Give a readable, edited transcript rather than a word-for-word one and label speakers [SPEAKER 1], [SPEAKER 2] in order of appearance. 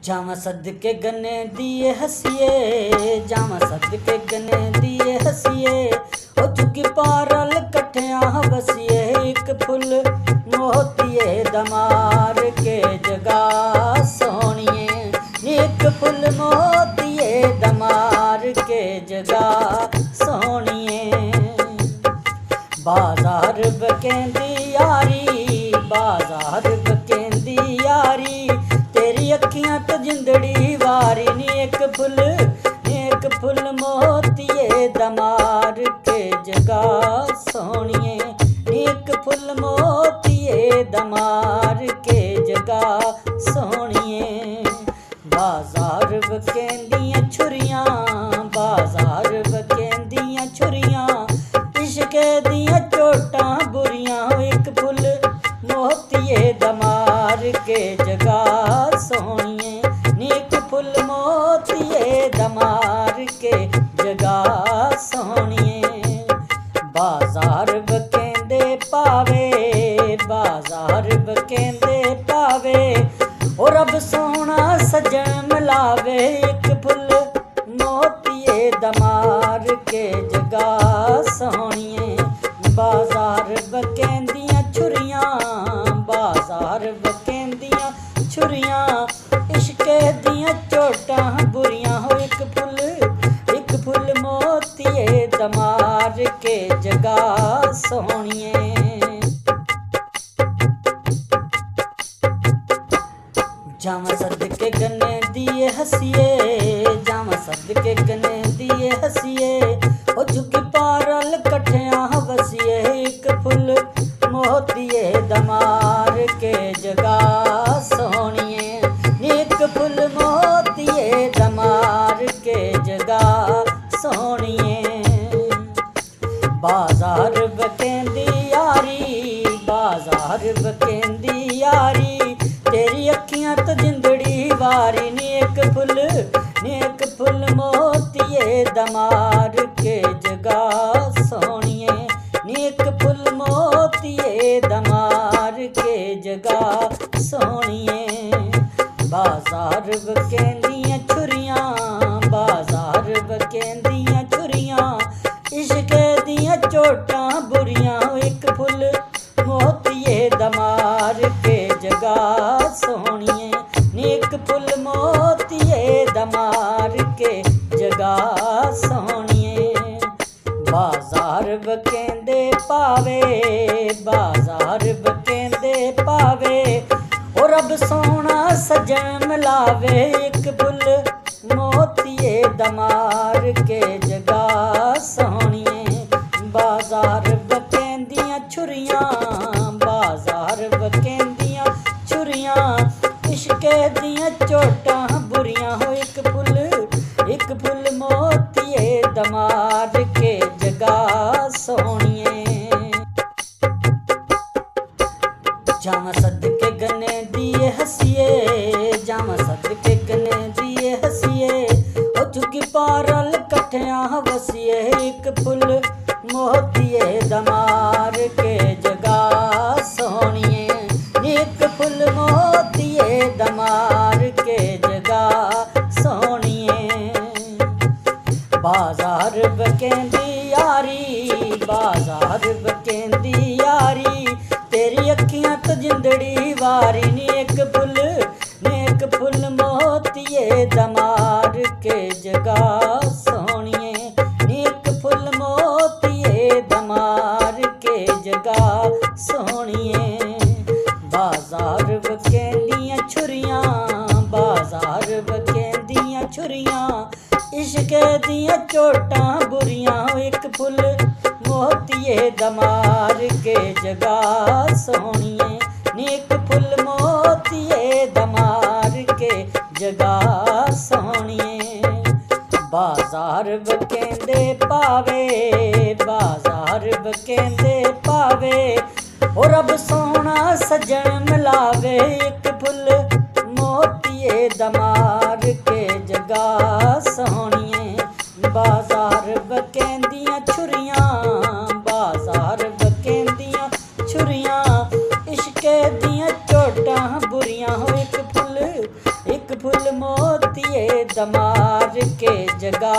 [SPEAKER 1] जावा सदके गन्ने दिए हसीए, जावा सदके गन्ने दिए हसीए। ओ चुकी पारल कट्ठिया बसीए, एक फुल मोतिए दमार के जगा सोनिए। एक फुल मोतिए दमार के जगा सोनिए। बाजार बकेंदी यारी, बाजार बकेंदी यारी। तेरी अखियां तो जिंदड़ी वारी नी। एक फुल मोतिए दमार के जगा सोनिए। एक फुल मोतिए दमार के जगा सोनिए। बाजार बकेंदियां छुरियां, बाजार बकेंदियां छुरियां। इश्क दियां चोटां बुरियां। एक फुल मोतिए दमार के जगा सोनिए। एक फुल मोतिए दमार के जगा सोनिए। बाजार बकेंदे पावे, बाजार बकेंदे पावे। और रब सोना सजन मिलावे। एक फुल मोतिए दमार के जगा सोनिए। बाजार बकेंदियां छुरियां, बाजार बकेंदियां छुरियां। इश्क दियां चोटां बुरियां। हो एक फुल मोतिए दमार के जगा सोनिए। जावा सदके गन्ने दिए हसीए, जावा सदके गन्ने दिए हसीए। ओ झुकी पारल कट्ठिया बसीए। एक फुल मोतिए दमार के जगा सोनिए। एक फुल मोतिए दमार के जगा सोनिए। बाजार बकेंदी यारी, बाजार बकेंदी यारी। तेरी अखियां तो जिंदड़ी वारी नी। एक फुल मोतिए दमार के जगा सोनिए। एक फुल मोतिए दमार के जगा सोनिए। बाजार बकेंदियां छुरियां, बाजार बकेंदियां छुरियां। इश्क दियां चोटां बुरियां। एक फुल मोतिए दमार के जगा सोनिए। एक फुल मोतिए दमार के जगा सोनिए। बाजार बकेंदे पावे, बाजार बकेंदे पावे। और रब सोना सजन मिलावे। एक फुल मोतिए दमार के जगा सोनिए। बाजार बकेंदियां छुरियां, बाजार बकेंदियां छुरियां। इश्क दियां चोटां बुरियां। हो एक फुल मोतिए दमार के जगा सोनिए। जावा सदके गन्ने दिए हसीए, जावा सदके गन्ने दिए हसीए। ओ चुकी पारल कट्ठिया बसीए। एक फुल मोतिए दमार के जगा सोनिए। एक फुल मोतिए दमार के जगा सोनिए। बाजार बकेंदी यारी, बाजार बकेंदी यारी। तेरी अखियां तो जिंदड़ी वारी नी। एक फुल मोतिए दमार के जगा सोनिए। एक फुल मोतिए दमार के जगा सोनिए। बाजार बकेंदियां छुरियां, बाजार बकेंदियां छुरियां। इश्क दियां चोटां बुरियां। एक फुल मोतिए दमार के जगा सोनिए। एक फुल मोतिए दमार के जगा सोनिए। बाजार बकेंदे पावे, बाजार बकेंदे पावे। और रब सोना सजन मिलावे। एक फुल मोतिए दमार के जगा सोनिए। बाजार बकेंदियां छुरियां, बाजार बकेंदियां छुरियां। इश्क दियां चोटां बुरियां। हो एक फुल फुल मोतिए दमार के जगा